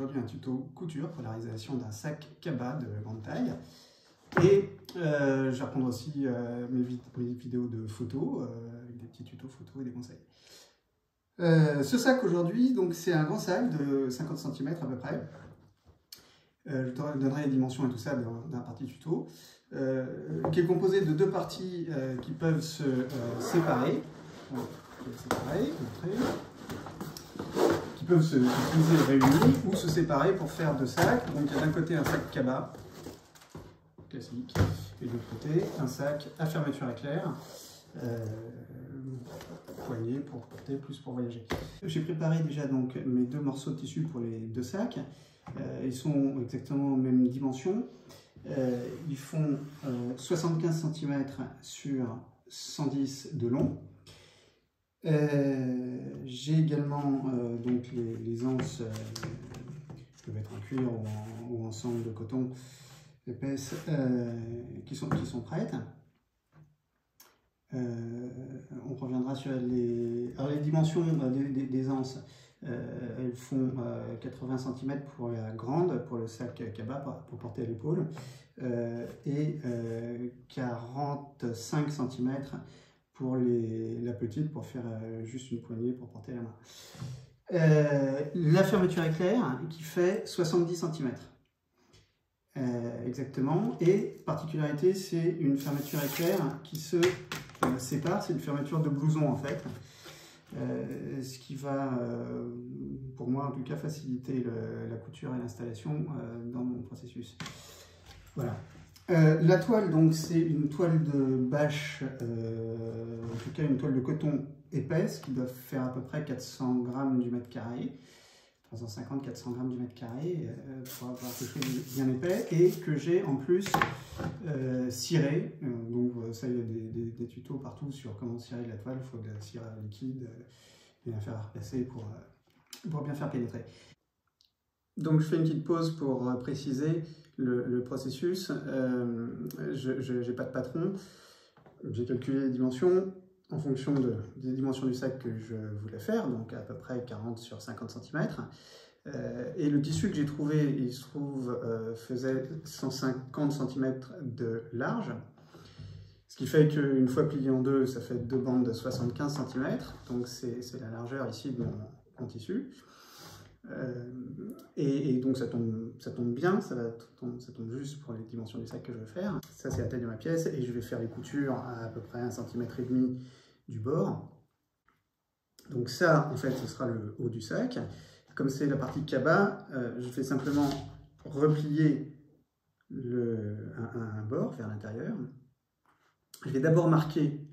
aujourd'hui un tuto couture pour la réalisation d'un sac cabas de grande taille. Et je vais reprendre aussi mes vidéos de photos, avec des petits tutos photos et des conseils. Ce sac aujourd'hui, c'est un grand sac de 50 cm à peu près. Je te donnerai les dimensions et tout ça dans la partie tuto, qui est composé de deux parties qui peuvent se séparer. Qui peuvent se utiliser réunis ou se séparer pour faire deux sacs. Donc il y a d'un côté un sac cabas classique et de l'autre côté un sac à fermeture éclair, poignée pour porter, plus pour voyager. J'ai préparé déjà donc mes deux morceaux de tissu pour les deux sacs. Ils sont exactement aux mêmes dimensions. Ils font 75 cm sur 110 de long. J'ai également donc les anses qui peuvent être en cuir ou en sangle de coton épaisse qui sont prêtes. On reviendra sur les dimensions des anses. Elles font 80 cm pour la grande, pour le sac cabas pour porter à l'épaule, et 45 cm pour la petite, pour faire juste une poignée pour porter à la main. La fermeture éclair qui fait 70 cm. Exactement. Et particularité, c'est une fermeture éclair qui se sépare, c'est une fermeture de blouson en fait. Ce qui va, pour moi en tout cas, faciliter la couture et l'installation dans mon processus. Voilà. La toile, donc, c'est une toile de bâche, en tout cas une toile de coton épaisse qui doit faire à peu près 400 g du mètre carré, 350-400 g du mètre carré, pour avoir quelque chose de bien épais, et que j'ai en plus ciré. Donc ça, il y a des tutos partout sur comment cirer de la toile. Il faut de la cire liquide et la faire repasser pour bien faire pénétrer. Donc je fais une petite pause pour préciser le processus. Je n'ai pas de patron. J'ai calculé les dimensions en fonction des dimensions du sac que je voulais faire, donc à peu près 40 sur 50 cm. Et le tissu que j'ai trouvé, il se trouve, faisait 150 cm de large. Ce qui fait qu'une fois plié en deux, ça fait deux bandes de 75 cm. Donc c'est la largeur ici de mon tissu. Et donc ça tombe bien, ça tombe juste pour les dimensions du sac que je veux faire. Ça, c'est la taille de ma pièce et je vais faire les coutures à peu près 1,5 cm du bord. Donc ça, en fait, ce sera le haut du sac. Comme c'est la partie cabas, je fais simplement replier un bord vers l'intérieur. Je vais d'abord marquer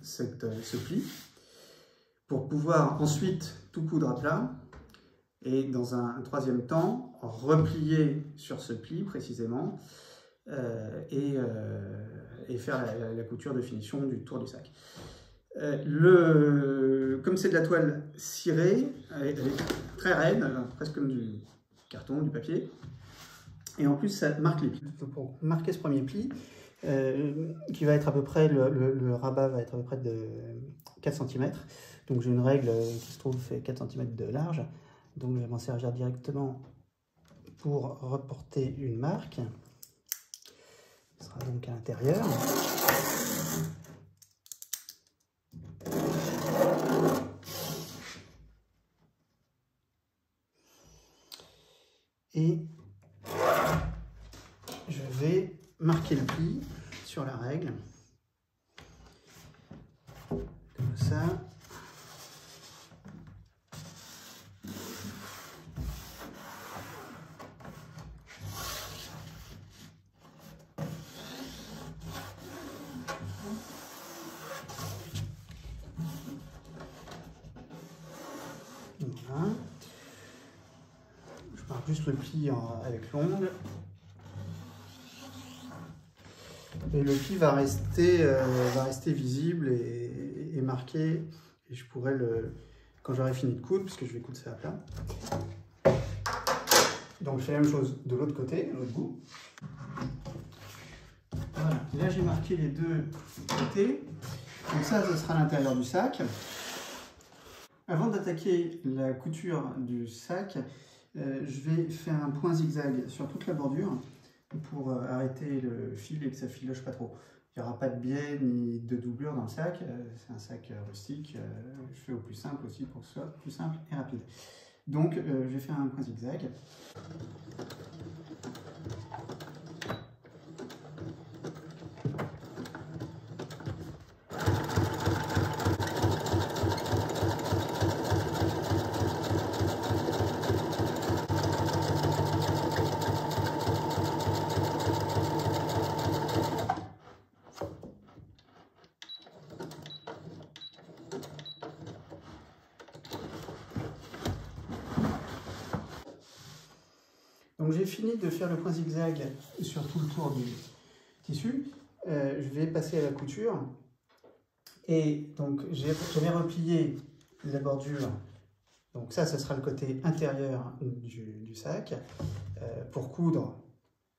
ce pli pour pouvoir ensuite tout coudre à plat et dans un troisième temps replier sur ce pli précisément et faire la couture de finition du tour du sac. Comme c'est de la toile cirée, elle est très raide, presque comme du carton, du papier, et en plus ça marque les plis. Pour marquer ce premier pli, qui va être à peu près, le rabat va être à peu près de 4 cm. Donc j'ai une règle qui se trouve fait 4 cm de large. Donc je vais m'en servir directement pour reporter une marque. Ce sera donc à l'intérieur. Et je vais marquer le pli sur la règle. Comme ça. Voilà. Je marque juste le pli avec l'ongle. Et le pli va rester visible et marqué. Et je pourrai quand j'aurai fini de coudre, puisque je vais coudre ça à plat. Donc je fais la même chose de l'autre côté, de l'autre bout. Voilà, là j'ai marqué les deux côtés. Donc ça, ce sera l'intérieur du sac. Avant d'attaquer la couture du sac, je vais faire un point zigzag sur toute la bordure pour arrêter le fil et que ça filoche pas trop. Il n'y aura pas de biais ni de doublure dans le sac, c'est un sac rustique, je fais au plus simple aussi pour que ce soit plus simple et rapide. Donc je vais faire un point zigzag. Donc j'ai fini de faire le point zigzag sur tout le tour du tissu. Je vais passer à la couture. Et donc j'avais replié la bordure. Donc ça sera le côté intérieur du sac. Pour coudre,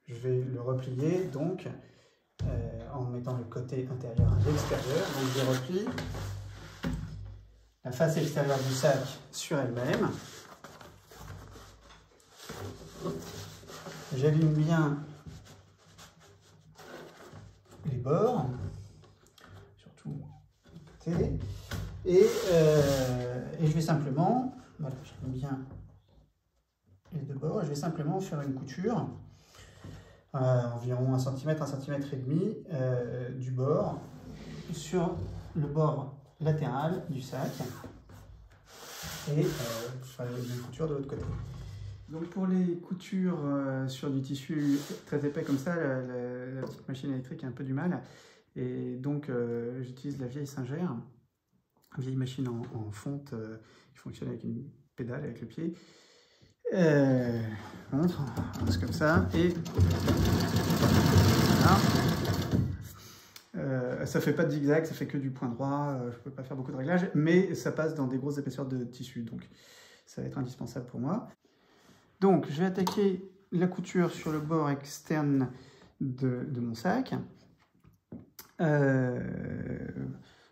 je vais le replier donc en mettant le côté intérieur à l'extérieur. Donc je replie la face extérieure du sac sur elle-même. J'aligne bien les bords, surtout les côtés, et je vais simplement, voilà, j'aligne bien les deux bords, et je vais simplement faire une couture, environ 1 cm, 1 cm et demi du bord, sur le bord latéral du sac, et je ferai la même couture de l'autre côté. Donc pour les coutures sur du tissu très épais comme ça, la petite machine électrique a un peu du mal. Et donc j'utilise la vieille Singer, une vieille machine en fonte qui fonctionne avec une pédale, avec le pied. Montre, c'est comme ça. Et voilà. Ça fait pas de zigzag, ça fait que du point droit. Je peux pas faire beaucoup de réglages, mais ça passe dans des grosses épaisseurs de tissu. Donc ça va être indispensable pour moi. Donc, je vais attaquer la couture sur le bord externe de mon sac.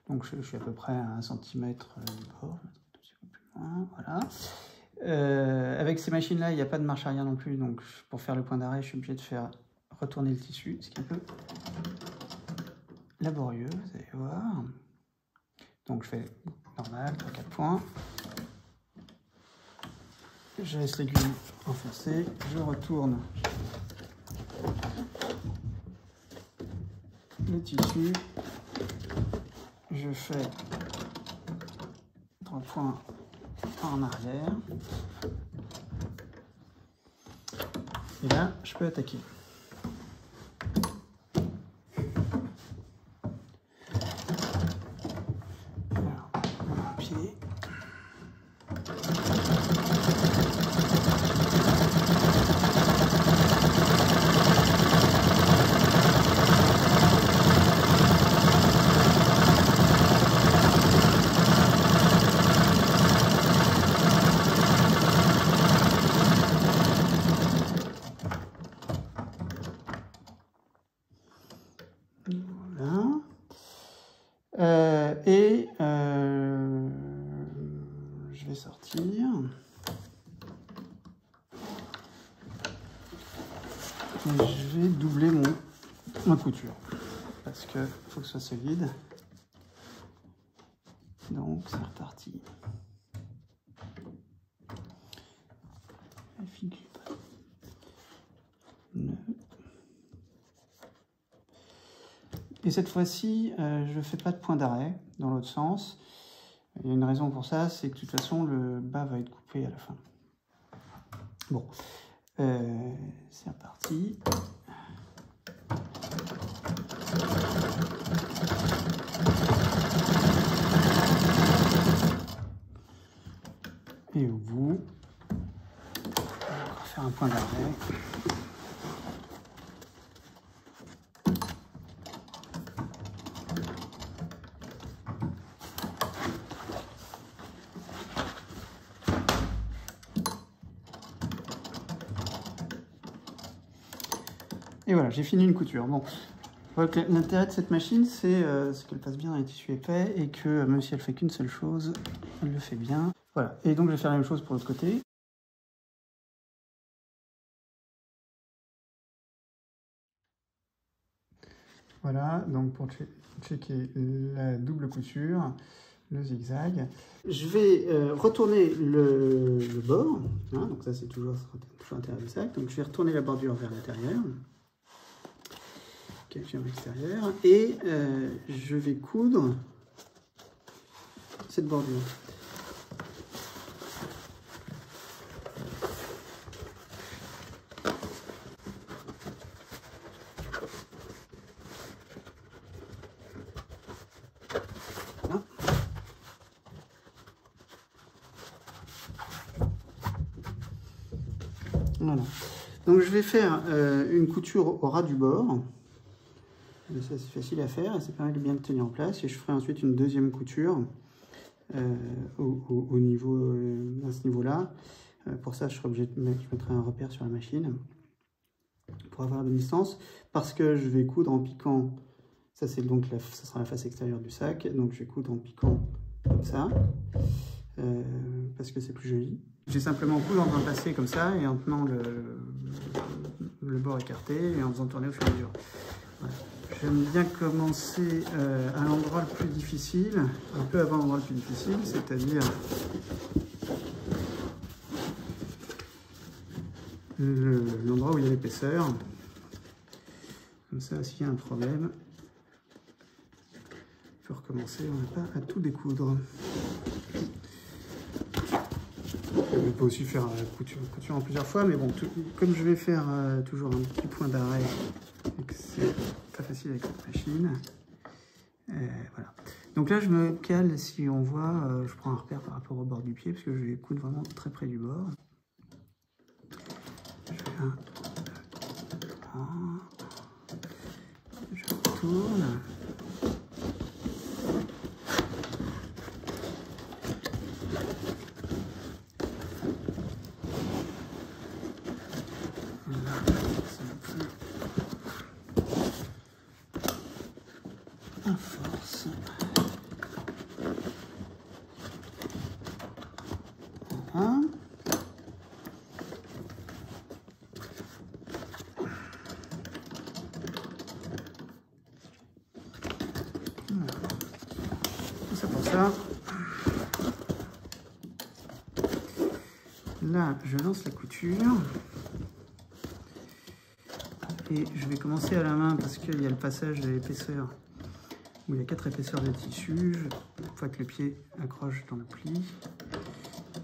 Donc, je suis à peu près à 1 cm du bord. Un petit peu plus loin, voilà. Avec ces machines-là, il n'y a pas de marche arrière non plus. Donc, pour faire le point d'arrêt, je suis obligé de faire retourner le tissu, ce qui est un peu laborieux, vous allez voir. Donc, je fais normal, 3-4 points. Je laisse l'aiguille enfoncée, je retourne le tissu, je fais 3 points en arrière, et là je peux attaquer. Alors, un pied. Voilà. Je vais sortir. Et je vais doubler ma couture. Parce qu'il faut que ce soit solide. Donc c'est reparti. Et cette fois-ci, je ne fais pas de point d'arrêt dans l'autre sens. Il y a une raison pour ça, c'est que de toute façon, le bas va être coupé à la fin. Bon, c'est reparti. Et au bout, on va encore faire un point d'arrêt. Et voilà, j'ai fini une couture. Bon, l'intérêt de cette machine, c'est qu'elle passe bien dans les tissus épais et que même si elle fait qu'une seule chose, elle le fait bien. Voilà, et donc je vais faire la même chose pour l'autre côté. Voilà, donc pour checker la double couture, le zigzag, je vais retourner le bord, hein, donc ça c'est toujours l'intérieur du sac, donc je vais retourner la bordure vers l'intérieur, vers l'extérieur, et je vais coudre cette bordure. Voilà. Donc je vais faire une couture au ras du bord. Et ça c'est facile à faire et ça permet de bien le tenir en place. Et je ferai ensuite une deuxième couture au niveau, à ce niveau-là. Pour ça je serai obligé de mettre, je mettrai un repère sur la machine pour avoir la bonne distance. Parce que je vais coudre en piquant. Ça c'est donc ça sera la face extérieure du sac. Donc je vais coudre en piquant comme ça. Parce que c'est plus joli. J'ai simplement coudre en train de passer comme ça et en tenant le bord écarté et en faisant tourner au fur et à mesure. Voilà. J'aime bien commencer à l'endroit le plus difficile, un peu avant l'endroit le plus difficile, c'est-à-dire l'endroit où il y a l'épaisseur. Comme ça, s'il y a un problème, il faut recommencer, on n'a pas à tout découdre. On peut aussi faire couture en plusieurs fois, mais bon, comme je vais faire toujours un petit point d'arrêt, c'est très facile avec cette machine. Voilà. Donc là, je me cale, si on voit, je prends un repère par rapport au bord du pied, parce que je vais coudre vraiment très près du bord. Je fais 1, 2, 3, je retourne. À force. Voilà. Tout ça pour ça. Là, je lance la couture. Et je vais commencer à la main parce qu'il y a le passage de l'épaisseur où il y a 4 épaisseurs de tissu. Une fois que le pied accroche dans le pli,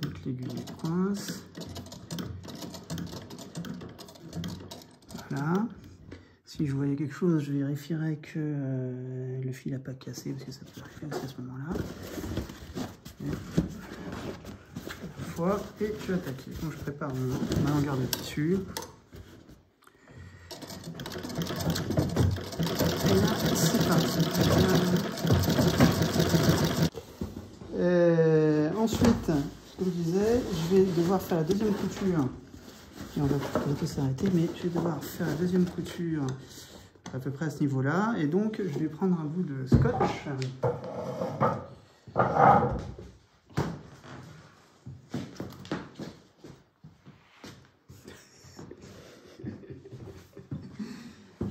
donc l'aiguille coince. Voilà. Si je voyais quelque chose, je vérifierais que le fil n'a pas cassé parce que ça peut arriver aussi à ce moment-là. Et je vais attaquer. Donc je prépare ma longueur de tissu. Et là, c'est parti. Ensuite, comme je disais, je vais devoir faire la deuxième couture. Et on va peut-être s'arrêter, mais je vais devoir faire la deuxième couture à peu près à ce niveau-là. Et donc, je vais prendre un bout de scotch.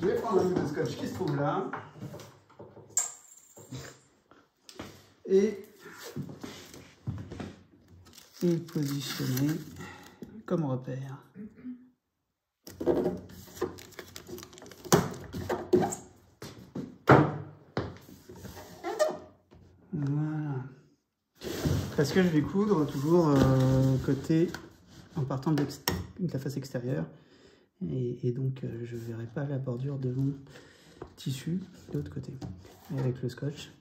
Je vais prendre un bout de scotch qui se trouve là. Et positionner comme repère. Voilà. Parce que je vais coudre toujours côté en partant de la face extérieure. Et donc je ne verrai pas la bordure de mon tissu de l'autre côté. Et avec le scotch,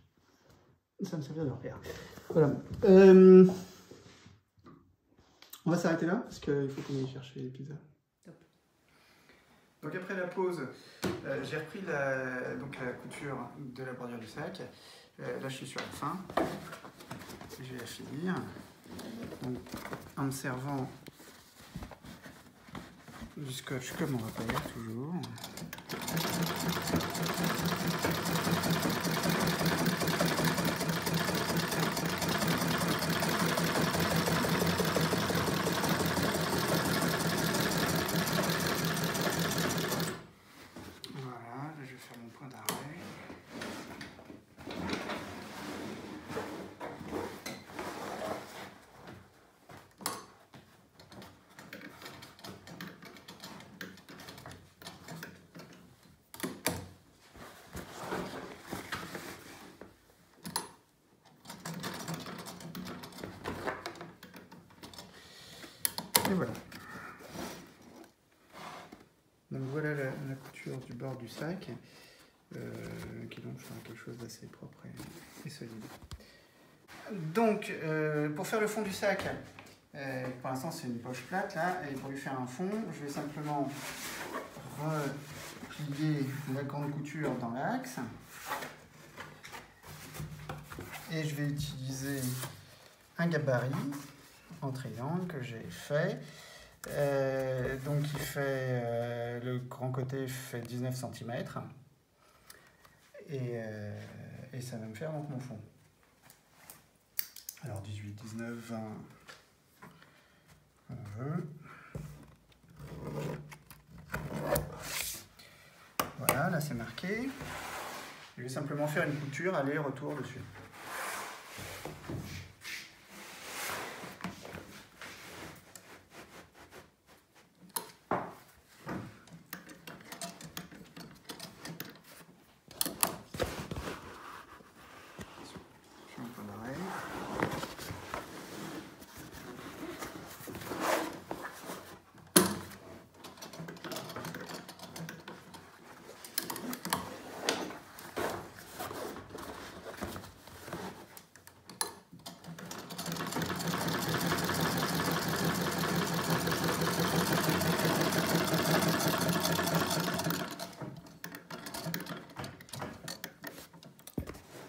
ça me servir de repère. Voilà. On va s'arrêter là parce qu'il faut qu'on aille chercher les pizzas. Donc après la pause, j'ai repris la couture de la bordure du sac. Là je suis sur la fin. Je vais la finir. Donc, en me servant du scotch comme on repère toujours. Voilà, là je vais faire mon point d'arrêt. bord du sac, qui donc fera quelque chose d'assez propre et solide. Donc, pour faire le fond du sac, pour l'instant c'est une poche plate là, et pour lui faire un fond, je vais simplement replier la grande couture dans l'axe. Et je vais utiliser un gabarit en triangle que j'ai fait. Donc il fait, le grand côté fait 19 cm. Et ça va me faire donc mon fond. Alors 18, 19, 20, on veut. Voilà, là c'est marqué. Je vais simplement faire une couture aller-retour dessus.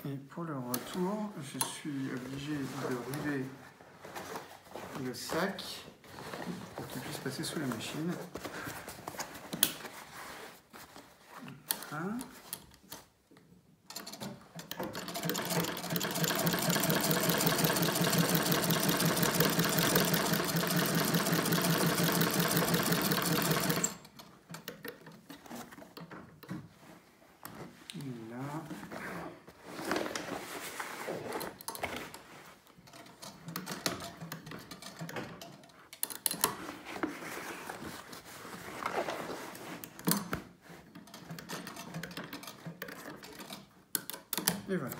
Et pour le retour, je suis obligé de rouler le sac pour qu'il puisse passer sous la machine. Voilà. Et voilà.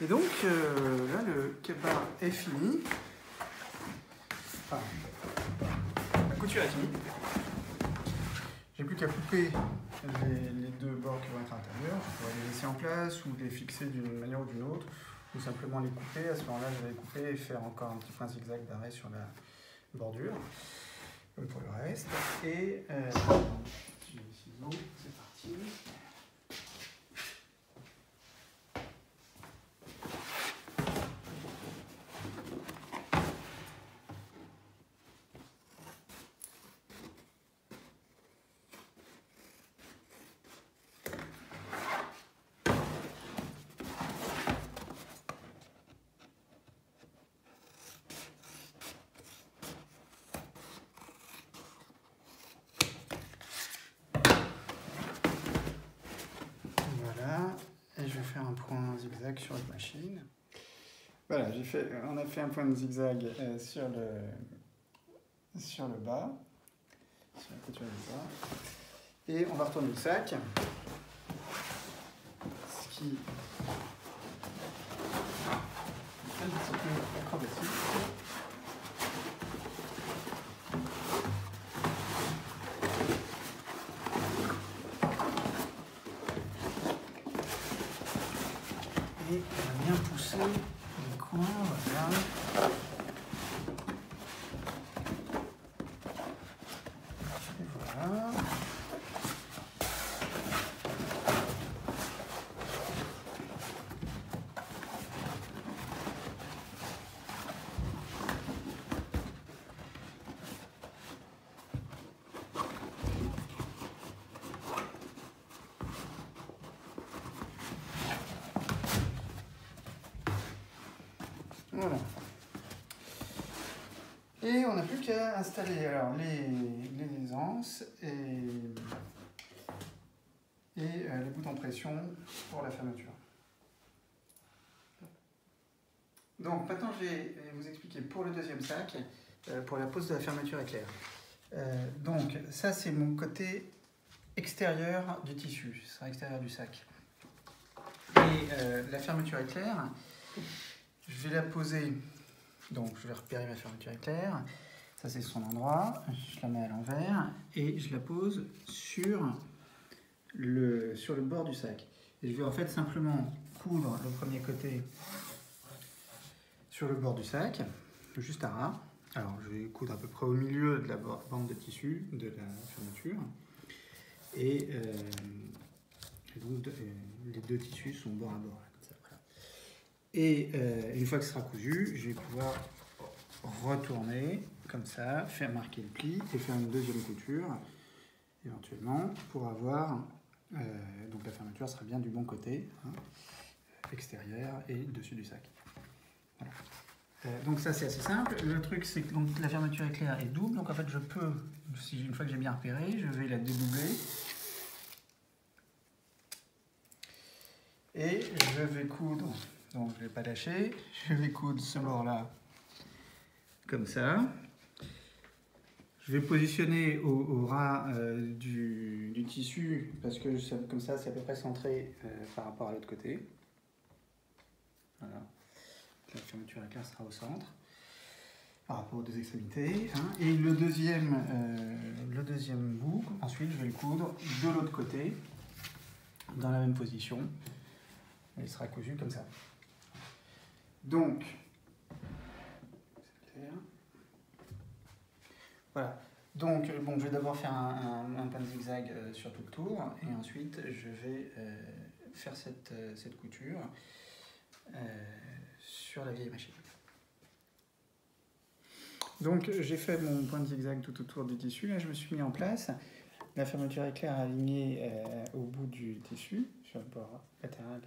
Et donc, là, le cabas est fini. Enfin, la couture est finie. J'ai plus qu'à couper les deux bords qui vont être à l'intérieur. Je pourrais les laisser en place ou les fixer d'une manière ou d'une autre, ou simplement les couper. À ce moment-là, je vais les couper et faire encore un petit point zigzag d'arrêt sur la bordure, comme pour le reste. Et j'ai les ciseaux, c'est parti. Faire un point zigzag sur la machine. Voilà, on a fait un point de zigzag sur le bas, sur la couture du bas, et on va retourner le sac, ce qui est un petit peu acrobatique. Et on va bien pousser les coins, voilà. Et voilà. Voilà. Et on n'a plus qu'à installer alors, les aisances et les boutons de pression pour la fermeture. Donc maintenant je vais vous expliquer pour le deuxième sac, pour la pose de la fermeture éclair. Donc ça c'est mon côté extérieur du tissu, ce sera l'extérieur du sac. Et la fermeture éclair, je vais la poser, donc je vais repérer ma fermeture éclair. Ça c'est son endroit, je la mets à l'envers et je la pose sur le bord du sac. Et je vais en fait simplement coudre le premier côté sur le bord du sac, juste à ras. Alors je vais coudre à peu près au milieu de la bande de tissu de la fermeture. Et donc les deux tissus sont bord à bord. Là, comme ça, voilà. Et une fois que ce sera cousu, je vais pouvoir retourner comme ça, faire marquer le pli et faire une deuxième couture éventuellement pour avoir donc la fermeture sera bien du bon côté, hein, extérieur et dessus du sac. Voilà. Donc ça c'est assez simple. Le truc c'est que donc, la fermeture éclair est double, donc en fait je peux, une fois que j'ai bien repéré, je vais la dédoubler et je vais coudre, donc je ne vais pas lâcher, je vais coudre ce bord là comme ça. Je vais positionner au ras du tissu parce que comme ça c'est à peu près centré par rapport à l'autre côté. Voilà. La fermeture éclair sera au centre par rapport aux deux extrémités. Hein. Et le deuxième bout, ensuite je vais le coudre de l'autre côté dans la même position. Et il sera cousu comme ça. Donc, voilà. Donc, bon, je vais d'abord faire un point de zigzag sur tout le tour et ensuite je vais faire cette couture sur la vieille machine. Donc, j'ai fait mon point de zigzag tout autour du tissu. Là, je me suis mis en place. La fermeture éclair alignée au bout du tissu, sur le bord latéral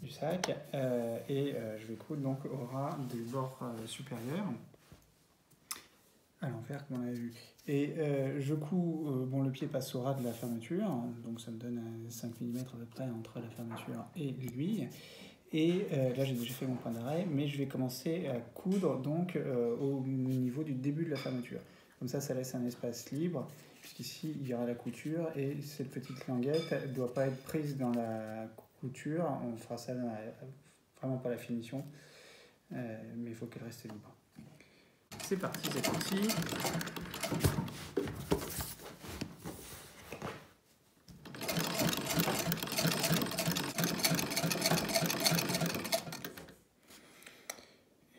du sac. Et je vais coudre donc au ras du bord supérieur. À l'envers comme on avait vu. Et je couds, bon le pied passe au ras de la fermeture, donc ça me donne 5 mm à peu près entre la fermeture et l'aiguille. Et là j'ai déjà fait mon point d'arrêt, mais je vais commencer à coudre donc au niveau du début de la fermeture. Comme ça laisse un espace libre, puisqu'ici il y aura la couture et cette petite languette ne doit pas être prise dans la couture, on fera ça vraiment pas la finition, mais il faut qu'elle reste libre. C'est parti, c'est parti.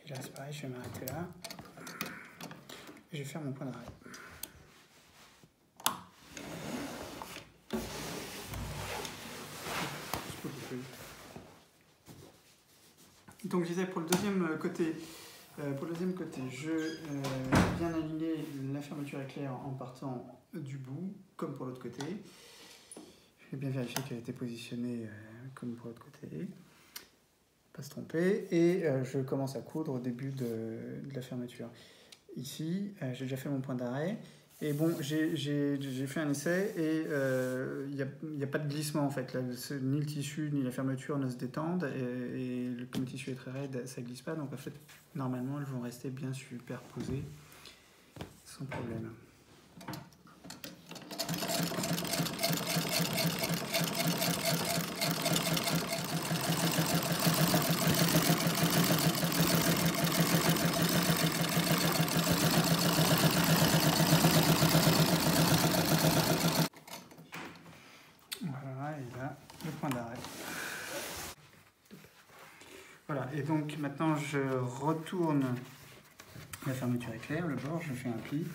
Et là, c'est pareil, je vais m'arrêter là. Et je vais faire mon point d'arrêt. Donc, je disais pour le deuxième côté. Je viens aligner la fermeture éclair en partant du bout, comme pour l'autre côté. Je vais bien vérifier qu'elle a été positionnée comme pour l'autre côté. Pas se tromper. Et je commence à coudre au début de la fermeture. Ici, j'ai déjà fait mon point d'arrêt. Et bon, j'ai fait un essai et il n'y a pas de glissement en fait. Là, ni le tissu ni la fermeture ne se détendent et comme le tissu est très raide, ça ne glisse pas. Donc en fait, normalement, elles vont rester bien superposées sans problème. Voilà, et là, le point d'arrêt. Voilà, et donc maintenant je retourne la fermeture éclair, le bord, je fais un pli.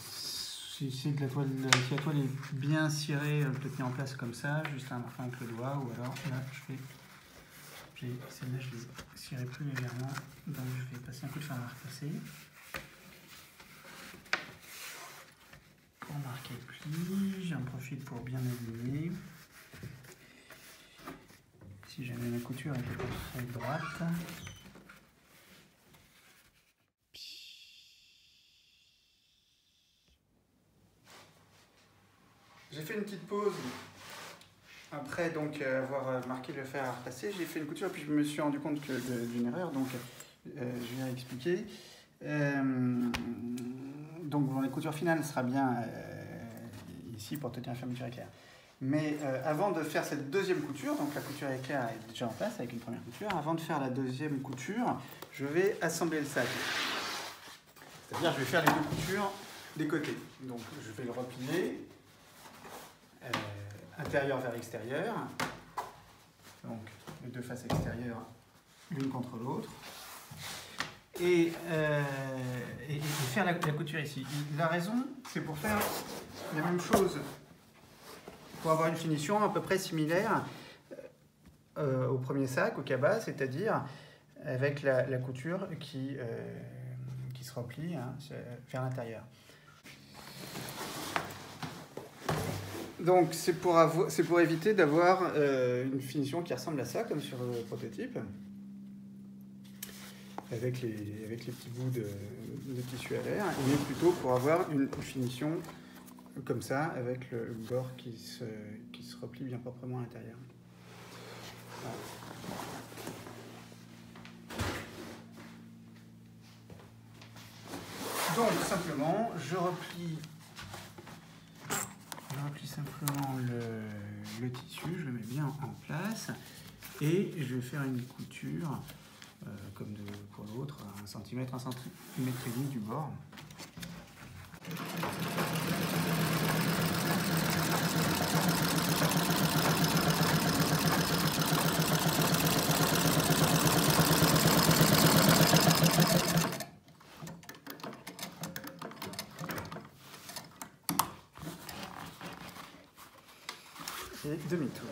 Si la toile est bien cirée, je le tiens en place comme ça, juste en marquant avec le doigt, ou alors là, celle-là je l'ai cirée plus légèrement, donc je vais passer un coup de fer à repasser. Pour marquer le pli, j'en profite pour bien aligner. Si jamais la couture est pas très droite. J'ai fait une petite pause après donc avoir marqué le fer à repasser. J'ai fait une couture et puis je me suis rendu compte d'une erreur, donc je vais expliquer. Donc bon, la couture finale sera bien ici pour tenir la fermeture éclair. Mais avant de faire cette deuxième couture, donc la couture éclair est déjà en place avec une première couture, avant de faire la deuxième couture, je vais assembler le sac. C'est-à-dire je vais faire les deux coutures des côtés. Donc je vais le replier intérieur vers extérieur. Donc les deux faces extérieures l'une contre l'autre. Et faire la couture ici. La raison, c'est pour faire la même chose, pour avoir une finition à peu près similaire au premier sac, au cabas, c'est-à-dire avec la couture qui se replie vers l'intérieur. Donc c'est pour éviter d'avoir une finition qui ressemble à ça, comme sur le prototype. Avec les petits bouts de tissu à l'air, mais plutôt pour avoir une finition comme ça, avec le bord qui se replie bien proprement à l'intérieur. Voilà. Donc simplement, je replie simplement le tissu, je le mets bien en place, et je vais faire une couture comme pour l'autre, 1 cm, 1 cm et demi du bord. Et demi-tour.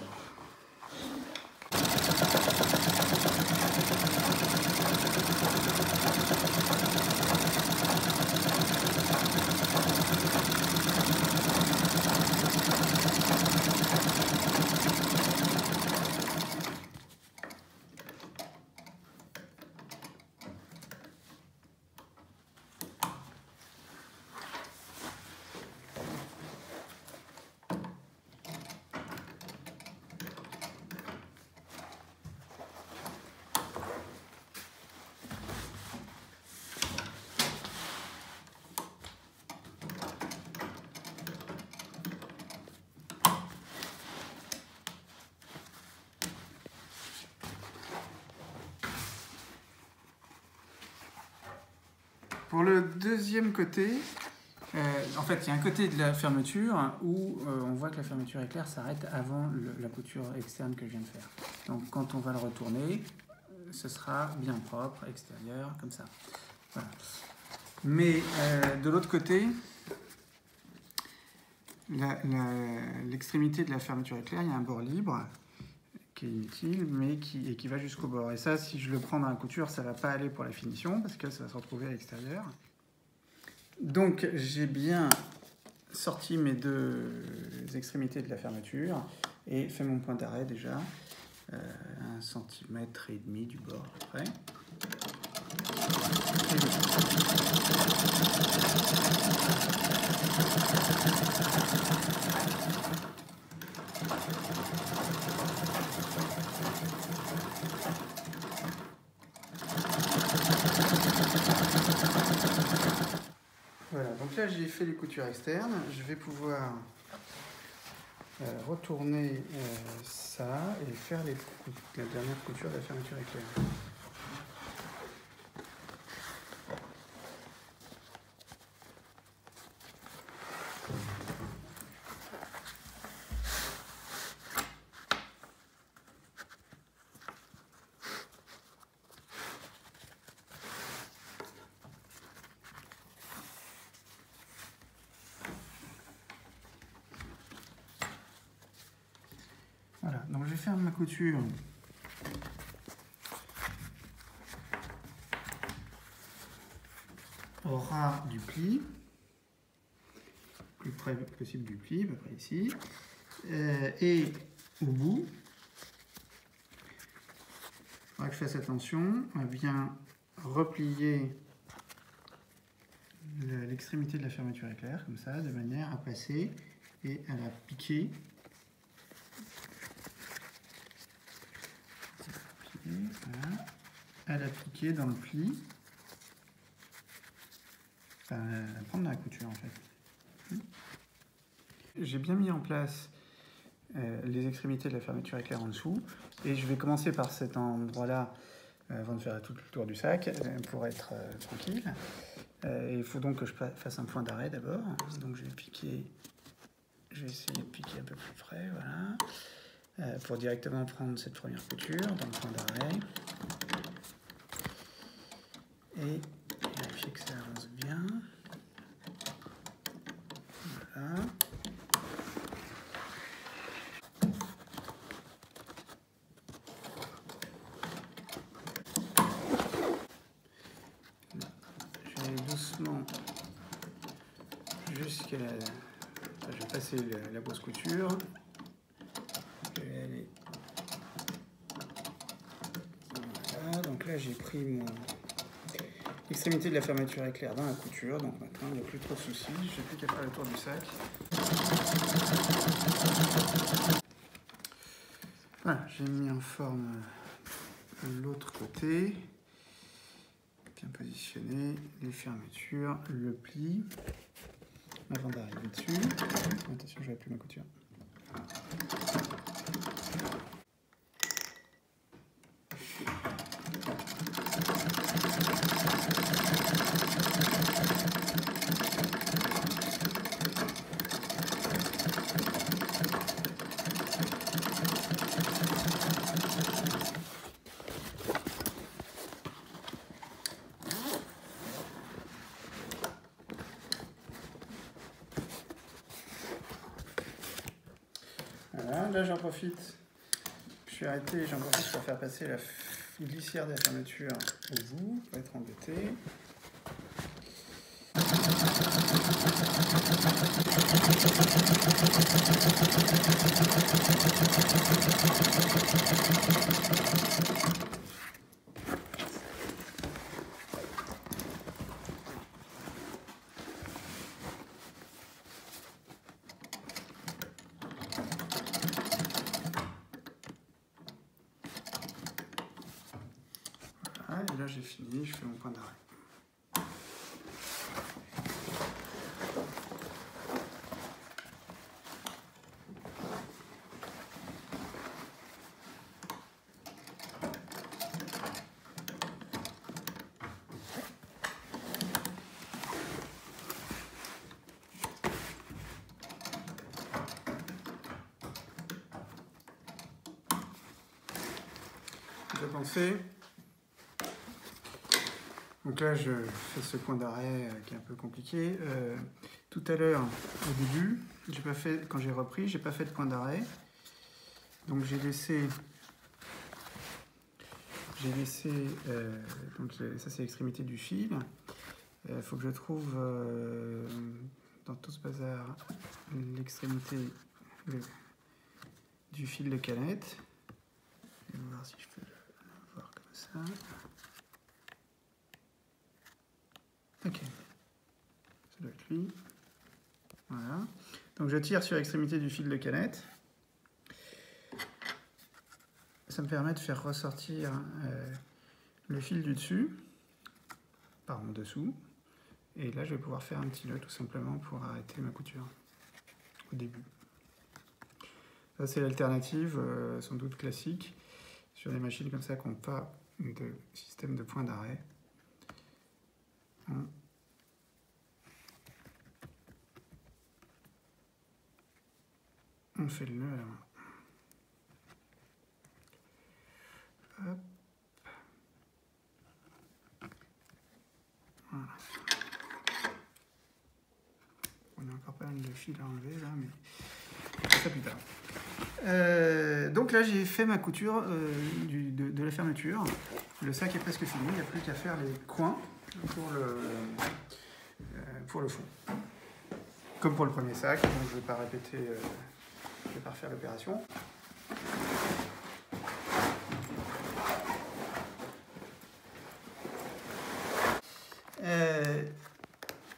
Pour le deuxième côté, en fait, il y a un côté de la fermeture où on voit que la fermeture éclair s'arrête avant la couture externe que je viens de faire. Donc, quand on va le retourner, ce sera bien propre, extérieur, comme ça. Voilà. Mais de l'autre côté, l'extrémité de la fermeture éclair, il y a un bord libre qui est inutile, mais qui va jusqu'au bord. Et ça, si je le prends dans la couture, ça ne va pas aller pour la finition, parce que ça va se retrouver à l'extérieur. Donc, j'ai bien sorti mes deux extrémités de la fermeture, et fait mon point d'arrêt déjà, 1 cm et demi du bord à peu près. Voilà, donc là j'ai fait les coutures externes, je vais pouvoir retourner ça et faire la dernière couture de la fermeture éclair. Voilà, donc je vais faire ma couture au ras du pli, plus près possible du pli, à peu près ici, et au bout, il faudra que je fasse attention à bien replier l'extrémité de la fermeture éclair, comme ça, de manière à passer et à la piquer. Voilà. À l'appliquer dans le pli, à prendre dans la couture en fait. J'ai bien mis en place les extrémités de la fermeture éclair en dessous, et je vais commencer par cet endroit là avant de faire tout le tour du sac pour être tranquille. Il faut donc que je fasse un point d'arrêt d'abord. Donc je vais piquer, je vais essayer de piquer un peu plus près, voilà, pour directement prendre cette première couture dans le point d'arrêt. Et vérifier que ça avance bien. Voilà. Je vais aller doucement jusqu'à la... Enfin, je vais passer la grosse couture. Je vais aller... Voilà, donc là j'ai pris mon... L'extrémité de la fermeture éclair dans la couture, donc maintenant il n'y a plus trop de soucis, je n'ai plus qu'à faire le tour du sac. Voilà, j'ai mis en forme l'autre côté, bien positionné, les fermetures, le pli, avant d'arriver dessus. Attention, je n'avais plus ma couture. Voilà, là j'en profite, je suis arrêté, j'en profite pour faire passer la glissière de la fermeture au bout, pour être embêté. Et là j'ai fini, je fais mon point d'arrêt. J'ai pensé. Donc là, je fais ce point d'arrêt qui est un peu compliqué. Tout à l'heure, au début, quand j'ai repris, j'ai pas fait de point d'arrêt. Donc j'ai laissé, donc ça c'est l'extrémité du fil. Il faut que je trouve dans tout ce bazar l'extrémité du fil de canette. Je vais voir si je peux le voir comme ça. Ok, ça doit être lui. Voilà. Donc je tire sur l'extrémité du fil de canette. Ça me permet de faire ressortir le fil du dessus par en dessous. Et là, je vais pouvoir faire un petit nœud tout simplement pour arrêter ma couture au début. Ça, c'est l'alternative, sans doute classique, sur des machines comme ça qui n'ont pas de système de point d'arrêt. On fait le nœud à la main. Hop. Voilà. On a encore pas mal de fil à enlever là, mais ça plus tard. Donc là j'ai fait ma couture de la fermeture. Le sac est presque fini, il n'y a plus qu'à faire les coins pour le fond. Comme pour le premier sac, donc je ne vais pas répéter, je ne vais pas refaire l'opération.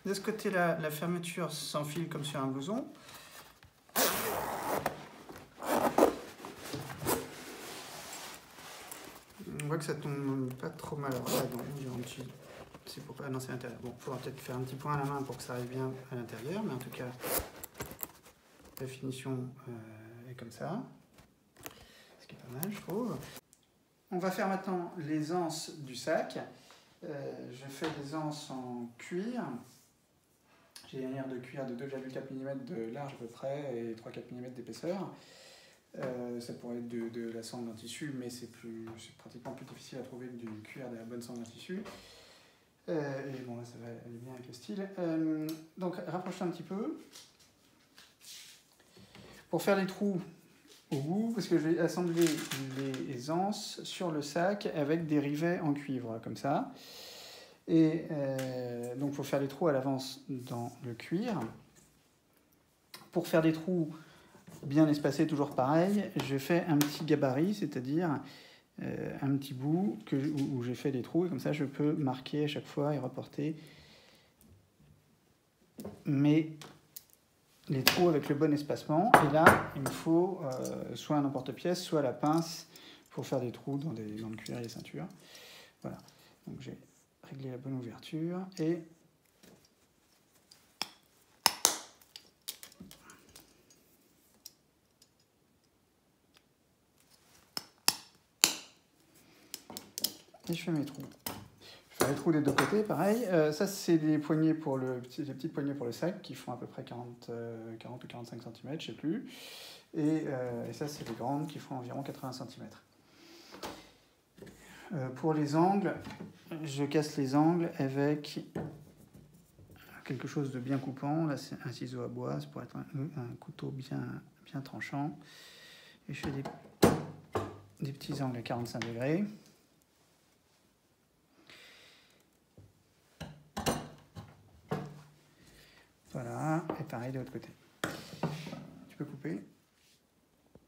De ce côté-là, la fermeture s'enfile comme sur un blouson. On voit que ça tombe pas trop mal. Ah, non, c'est pour pas. Non, c'est à l'intérieur. Bon, il faudra peut-être faire un petit point à la main pour que ça arrive bien à l'intérieur, mais en tout cas, la finition est comme ça. Ce qui est pas mal, je trouve. On va faire maintenant les anses du sac. Je fais des anses en cuir. J'ai une lanière de cuir de 2,4 mm de large à peu près et 3-4 mm d'épaisseur. Ça pourrait être de la sangle en tissu, mais c'est pratiquement plus difficile à trouver que du cuir de la bonne sangle en tissu. Et bon, là, ça va aller bien avec le style. Donc, rapprochez un petit peu. Pour faire les trous au bout, parce que je vais assembler les anses sur le sac avec des rivets en cuivre, comme ça. Et donc, il faut faire les trous à l'avance dans le cuir. Pour faire des trous bien espacés, toujours pareil, je fais un petit gabarit, c'est-à-dire un petit bout où j'ai fait des trous, et comme ça, je peux marquer à chaque fois et reporter les trous avec le bon espacement. Et là, il me faut soit un emporte-pièce, soit la pince pour faire des trous dans le cuir et les ceintures. Voilà, donc j'ai réglé la bonne ouverture et je fais mes trous. Je fais les trous des deux côtés, pareil. Ça, c'est des poignées pour les petites poignées pour le sac qui font à peu près 40 ou 45 cm, je ne sais plus. Et ça, c'est les grandes qui font environ 80 cm. Pour les angles, je casse les angles avec quelque chose de bien coupant. Là, c'est un ciseau à bois, ça pourrait être un couteau bien tranchant. Et je fais des petits angles à 45 degrés. Voilà, et pareil de l'autre côté. Tu peux couper.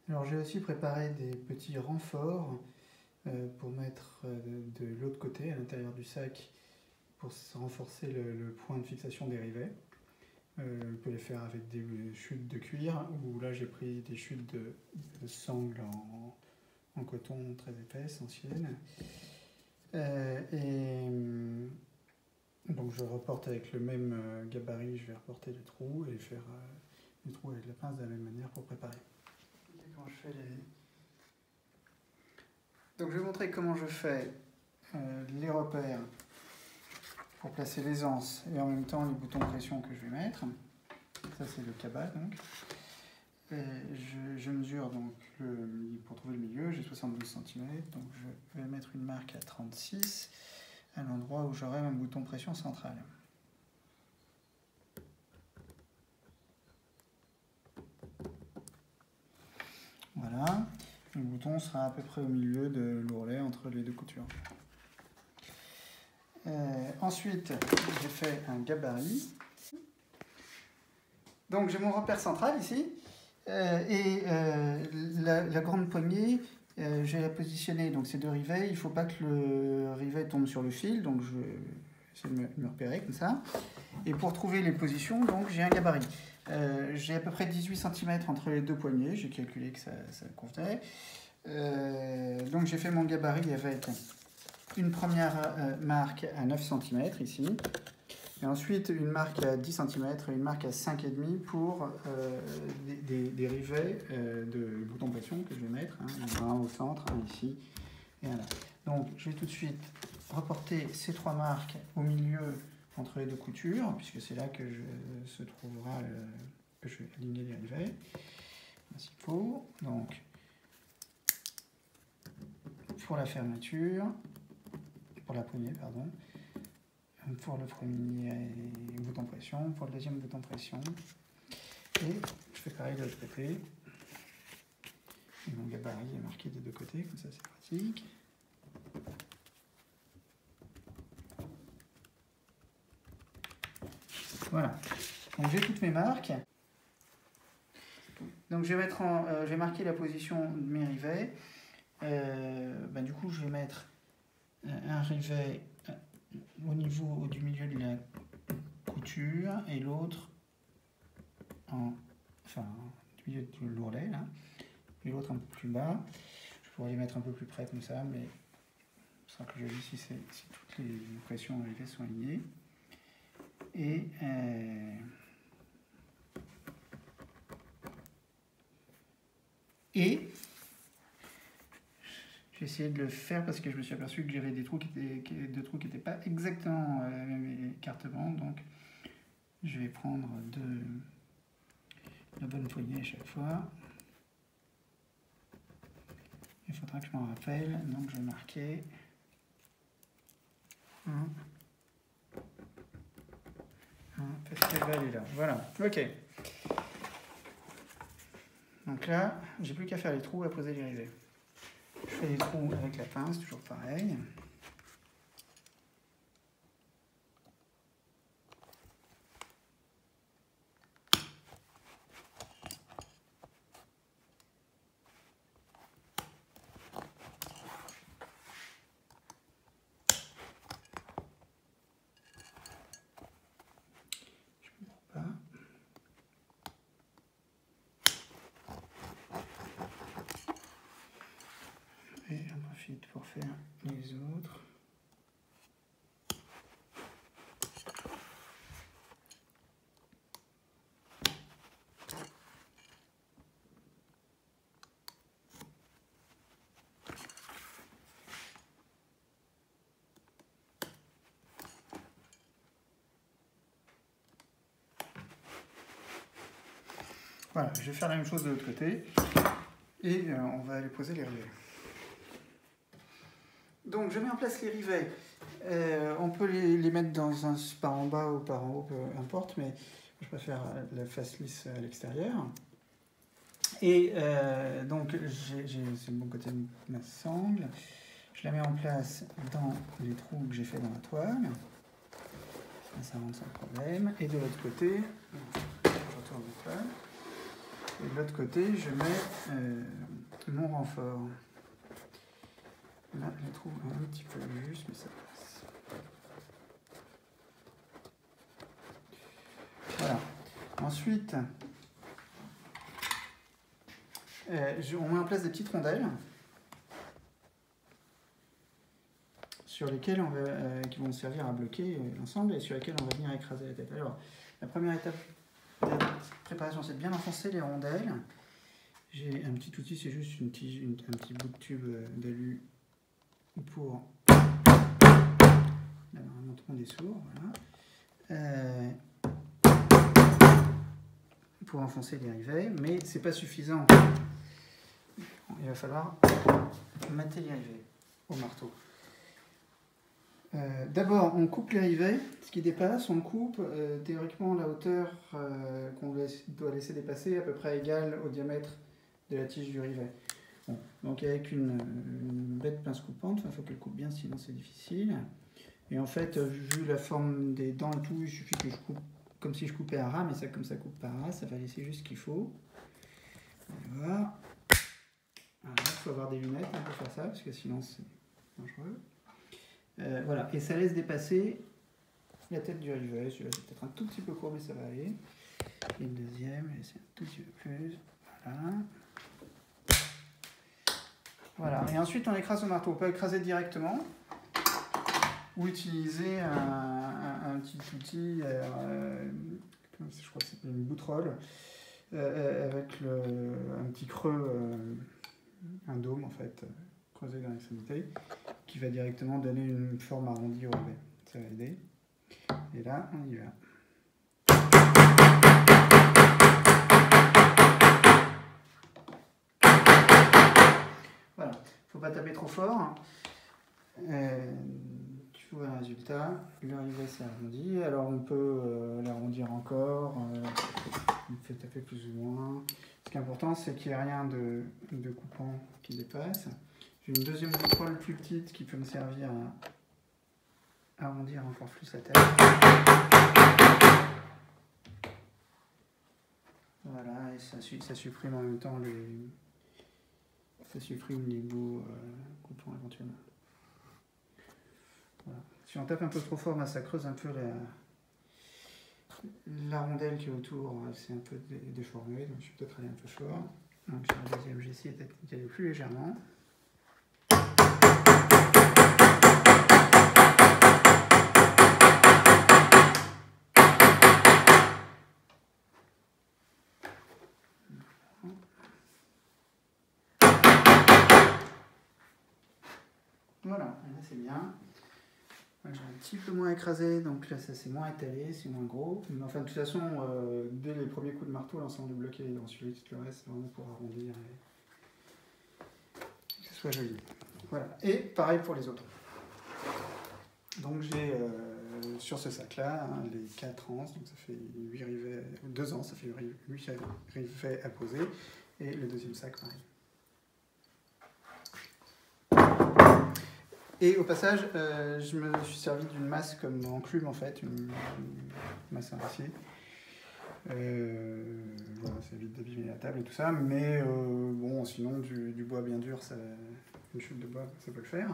Alors j'ai aussi préparé des petits renforts pour mettre de l'autre côté, à l'intérieur du sac, pour renforcer le point de fixation des rivets. On peut les faire avec des chutes de cuir, ou là j'ai pris des chutes de sangle en coton très épaisse, ancienne. Donc je reporte avec le même gabarit, je vais reporter les trous et faire les trous avec la pince de la même manière pour préparer. Quand je fais Donc je vais montrer comment je fais les repères pour placer les anses et en même temps les boutons de pression que je vais mettre. Ça c'est le cabas donc. Et je mesure donc pour trouver le milieu, j'ai 72 cm, donc je vais mettre une marque à 36 à l'endroit où j'aurai mon bouton de pression central. Voilà, le bouton sera à peu près au milieu de l'ourlet entre les deux coutures. Ensuite, j'ai fait un gabarit. Donc j'ai mon repère central ici, la grande poignée, je vais la positionner, donc ces deux rivets, il ne faut pas que le rivet tombe sur le fil, donc je vais essayer de me repérer comme ça. Et pour trouver les positions, donc j'ai un gabarit. J'ai à peu près 18 cm entre les deux poignées, j'ai calculé que ça convenait. Donc j'ai fait mon gabarit avec une première marque à 9 cm ici. Et ensuite, une marque à 10 cm et une marque à 5,5 pour des rivets de bouton pression que je vais mettre. Un au centre, un ici et un là. Donc, je vais tout de suite reporter ces trois marques au milieu entre les deux coutures, puisque c'est là que se trouvera que je vais aligner les rivets principaux. Donc, pour la fermeture, pour la poignée, pardon. Pour le premier bouton pression, pour le deuxième bouton pression. Et je fais pareil de l'autre côté. Et mon gabarit est marqué des deux côtés, comme ça c'est pratique. Voilà. Donc j'ai toutes mes marques. Donc je vais marquer la position de mes rivets. Du coup je vais mettre un rivet au niveau du milieu de la couture et l'autre du milieu de l'ourlet là, et l'autre un peu plus bas. Je pourrais les mettre un peu plus près comme ça, mais ce sera plus joli si toutes les pressions rivets sont alignées. Et J'ai essayé de le faire parce que je me suis aperçu que j'avais des trous qui n'étaient pas exactement la même écartement. Donc, je vais prendre la bonne poignée à chaque fois. Il faudra que je m'en rappelle. Donc, je vais marquer 1. Parce qu'elle va aller là. Voilà. OK. Donc là, j'ai plus qu'à faire les trous, à poser les rivets. Je fais les trous avec la pince, toujours pareil. Et j'en profite pour faire les autres. Voilà, je vais faire la même chose de l'autre côté. Et on va aller poser les rivets. Donc je mets en place les rivets. On peut les mettre dans par en bas ou par en haut, peu importe, mais je préfère la face lisse à l'extérieur. Et donc c'est le bon côté de ma sangle. Je la mets en place dans les trous que j'ai fait dans la toile. Ça rentre sans problème. Et de l'autre côté, je retourne la toile. Et de l'autre côté, je mets mon renfort. Là, je le trouve un petit peu juste, mais ça passe. Voilà. Ensuite, on met en place des petites rondelles sur lesquelles qui vont servir à bloquer l'ensemble et sur lesquelles on va venir écraser la tête. Alors, la première étape de préparation, c'est de bien enfoncer les rondelles. J'ai un petit outil, c'est juste un petit bout de tube d'alu pour un montant des sourds, voilà. Pour enfoncer les rivets, mais c'est pas suffisant. Il va falloir mater les rivets au marteau. D'abord, on coupe les rivets, ce qui dépasse, on le coupe. Théoriquement, la hauteur qu'on doit laisser dépasser est à peu près égale au diamètre de la tige du rivet. Bon, donc avec une bête pince coupante, il faut qu'elle coupe bien, sinon c'est difficile. Et en fait, vu la forme des dents et tout, il suffit que je coupe comme si je coupais un ras, mais ça, comme ça coupe pas un ras, ça va laisser juste ce qu'il faut. Voilà. Il faut avoir des lunettes pour faire ça, parce que sinon c'est dangereux. Voilà, et ça laisse dépasser la tête du rivet. Celui-là c'est peut-être un tout petit peu court, mais ça va aller. Et le deuxième, c'est un tout petit peu plus. Voilà. Voilà, et ensuite on écrase au marteau. On peut écraser directement ou utiliser un petit outil, je crois que c'est une bouterolle, avec un petit creux, un dôme en fait, creusé dans l'extrémité, qui va directement donner une forme arrondie au rivet. Ça va aider. Et là, on y va. Voilà, faut pas taper trop fort. Tu vois le résultat. Le rivet s'est arrondi. Alors on peut l'arrondir encore. On fait taper plus ou moins. Ce qui est important, c'est qu'il n'y ait rien de coupant qui dépasse. J'ai une deuxième bouterolle plus petite qui peut me servir à arrondir encore plus la tête. Voilà, et ça supprime en même temps ça supprime les bouts coupants éventuellement. Voilà. Si on tape un peu trop fort, ben, ça creuse un peu la rondelle qui est autour, c'est un peu déformé, donc je suis peut-être allé un peu fort. Donc sur la deuxième, j'ai essayé d'y aller plus légèrement. c'est bien. J'ai un petit peu moins écrasé, donc là ça c'est moins étalé, c'est moins gros. Mais enfin de toute façon, dès les premiers coups de marteau, l'ensemble est bloqué. Ensuite le reste c'est vraiment pour arrondir et que ce soit joli. Voilà. Et pareil pour les autres. Donc j'ai sur ce sac-là les 4 anses, donc ça fait 8 rivets, 2 ans, ça fait 8 rivets à poser. Et le deuxième sac pareil. Et au passage, je me suis servi d'une masse comme enclume en fait, une masse à acier. Voilà, ça évite d'abîmer la table et tout ça, mais bon, sinon du bois bien dur, une chute de bois, ça peut le faire.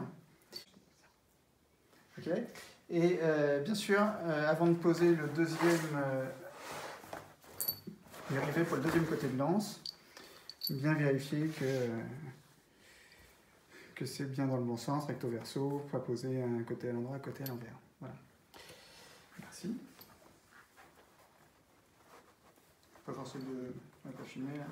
Ok. Et bien sûr, avant de poser le deuxième rivet pour le deuxième côté de l'anse, bien vérifier que c'est bien dans le bon sens, recto verso, pas poser un côté à l'endroit, un côté à l'envers. Voilà. Merci. Pas forcément de pas filmer là.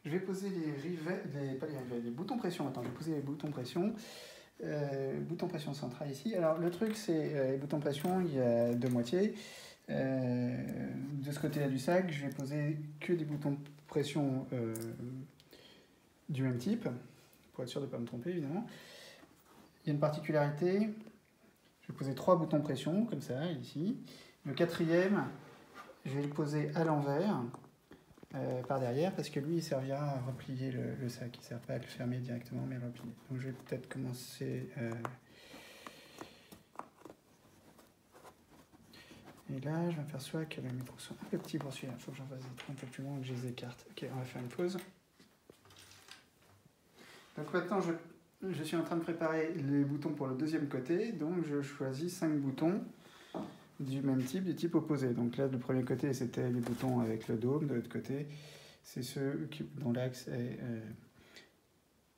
Je vais poser les rivets, pas les rivets, les boutons pression. Attends, je vais poser les boutons pression. Bouton pression central ici. Alors le truc c'est les boutons pression, il y a 2 moitiés. De ce côté-là du sac, je vais poser que des boutons pression du même type, pour être sûr de ne pas me tromper évidemment. Il y a une particularité, je vais poser 3 boutons pression, comme ça, ici. Le 4e, je vais le poser à l'envers. Par derrière, parce que lui il servira à replier le sac, il ne sert pas à le fermer directement mais à le replier. Donc je vais peut-être commencer et là je m'aperçois que les micros sont un peu petits pour celui-là, il faut que j'en fasse un peu plus loin et que je les écarte. Ok, on va faire une pause. Donc maintenant je suis en train de préparer les boutons pour le deuxième côté, donc je choisis 5 boutons du même type, du type opposé. Donc là, le premier côté, c'était les boutons avec le dôme. De l'autre côté, c'est ceux dont l'axe est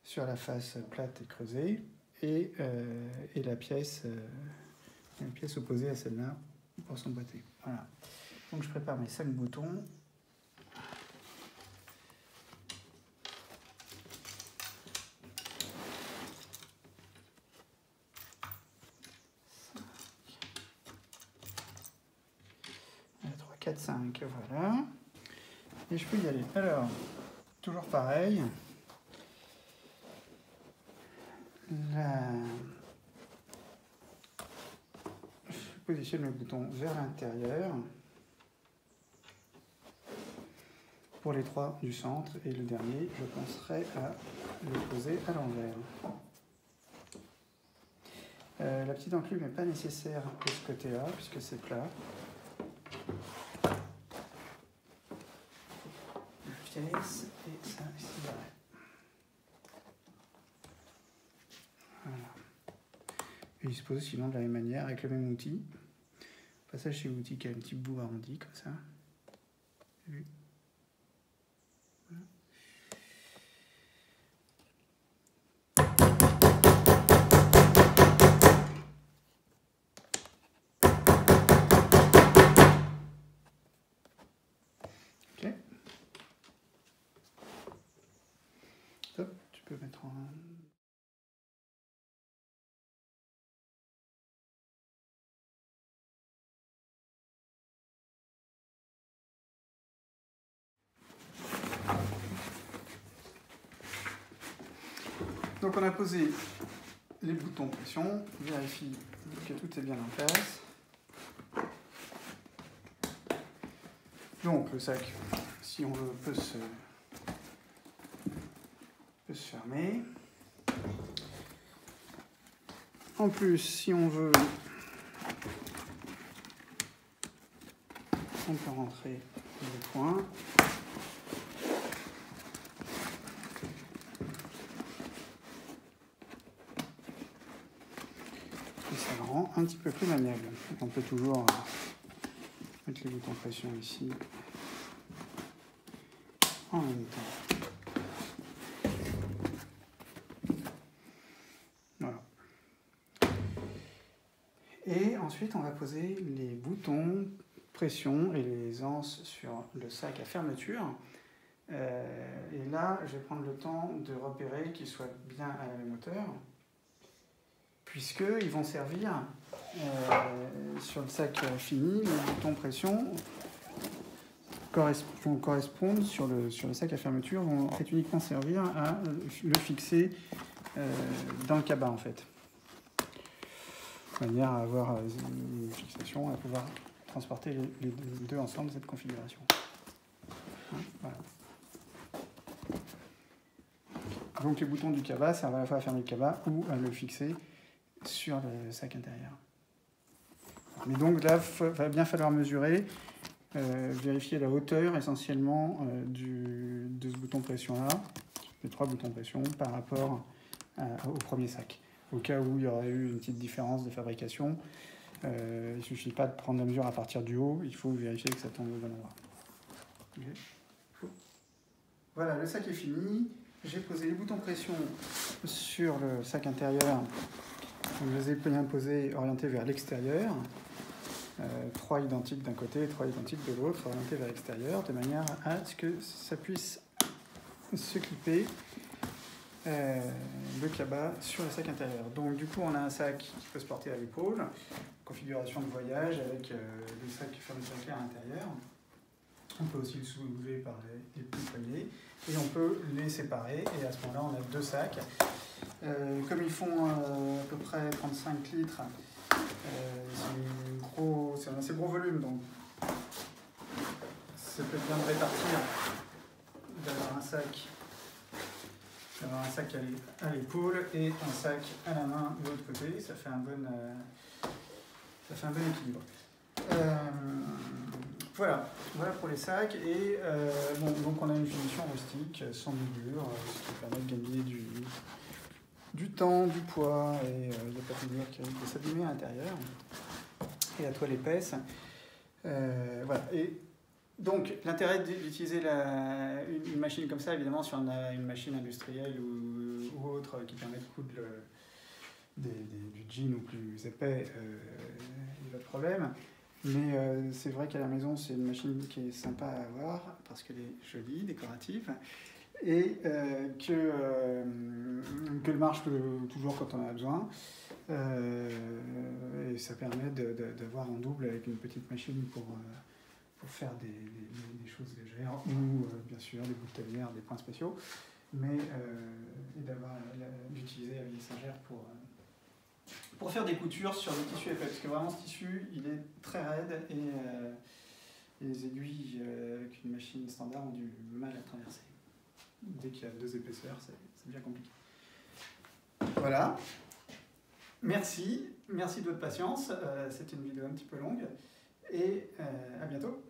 sur la face plate et creusée. Et la pièce opposée à celle-là pour s'emboîter. Voilà. Donc je prépare mes 5 boutons. Un, 3, 4, 5, voilà. Et je peux y aller. Alors, toujours pareil. Là, je positionne mes boutons vers l'intérieur pour les 3 du centre et le dernier, je penserai à le poser à l'envers. La petite enclume n'est pas nécessaire de ce côté-là puisque c'est plat. La pièce et ça ici. Voilà. Et il se pose sinon de la même manière avec le même outil. Passage chez l'outil qui a un petit bout arrondi comme ça. Voilà. Ok. Top, tu peux mettre en... Donc on a posé les boutons pression, vérifie que tout est bien en place. Donc le sac, si on veut, peut se fermer. En plus, si on veut, on peut rentrer les points. Et ça le rend un petit peu plus maniable. On peut toujours mettre les boutons pression ici en même temps. Voilà. Et ensuite, on va poser les boutons pression et les anses sur le sac à fermeture. Et là, je vais prendre le temps de repérer qu'ils soient bien à la même hauteur, puisqu'ils vont servir sur le sac fini, les boutons pression correspondent sur le sac à fermeture, vont uniquement servir à le fixer dans le cabas en fait. De manière à avoir une fixation, à pouvoir transporter les deux ensemble de cette configuration. Voilà. Donc les boutons du cabas servent à la fois à fermer le cabas ou à le fixer sur le sac intérieur. Mais donc là, il va bien falloir mesurer, vérifier la hauteur essentiellement de ce bouton pression-là, les 3 boutons pression, par rapport au premier sac. Au cas où il y aurait eu une petite différence de fabrication, il ne suffit pas de prendre la mesure à partir du haut, il faut vérifier que ça tombe au bon endroit. Okay. Voilà, le sac est fini. J'ai posé les boutons pression sur le sac intérieur. Je les ai bien posés, orientés vers l'extérieur. 3 identiques d'un côté et 3 identiques de l'autre, orientés vers l'extérieur, de manière à ce que ça puisse se clipper le cabas sur le sac intérieur. Donc du coup, on a un sac qui peut se porter à l'épaule, configuration de voyage avec le sac fermeture éclair à l'intérieur. On peut aussi le soulever par les petits poignets et on peut les séparer. Et à ce moment-là, on a 2 sacs. Comme ils font à peu près 35 litres, c'est un assez gros volume, donc ça peut bien répartir d'avoir un sac à l'épaule et un sac à la main de l'autre côté. Ça fait un bon équilibre. Voilà pour les sacs. Et donc on a une finition rustique, sans doublure, ce qui permet de gagner du temps, du poids, et il n'y a pas de doublure qui risque de s'abîmer à l'intérieur. Et la toile épaisse. Voilà. Et donc l'intérêt d'utiliser une machine comme ça, évidemment, si on a une machine industrielle ou autre qui permet de coudre du jean ou plus épais, il n'y a pas de problème. Mais c'est vrai qu'à la maison, c'est une machine qui est sympa à avoir parce qu'elle est jolie, décorative, et qu'elle marche toujours quand on en a besoin. Et ça permet d'avoir en double avec une petite machine pour faire des choses légères ou bien sûr des bouts de tanière, des points spéciaux, mais d'utiliser la Vieille-Singère pour faire des coutures sur le tissu épais, parce que vraiment ce tissu il est très raide et les aiguilles avec une machine standard ont du mal à traverser. Dès qu'il y a 2 épaisseurs, c'est bien compliqué. Voilà. Merci de votre patience. C'était une vidéo un petit peu longue et à bientôt.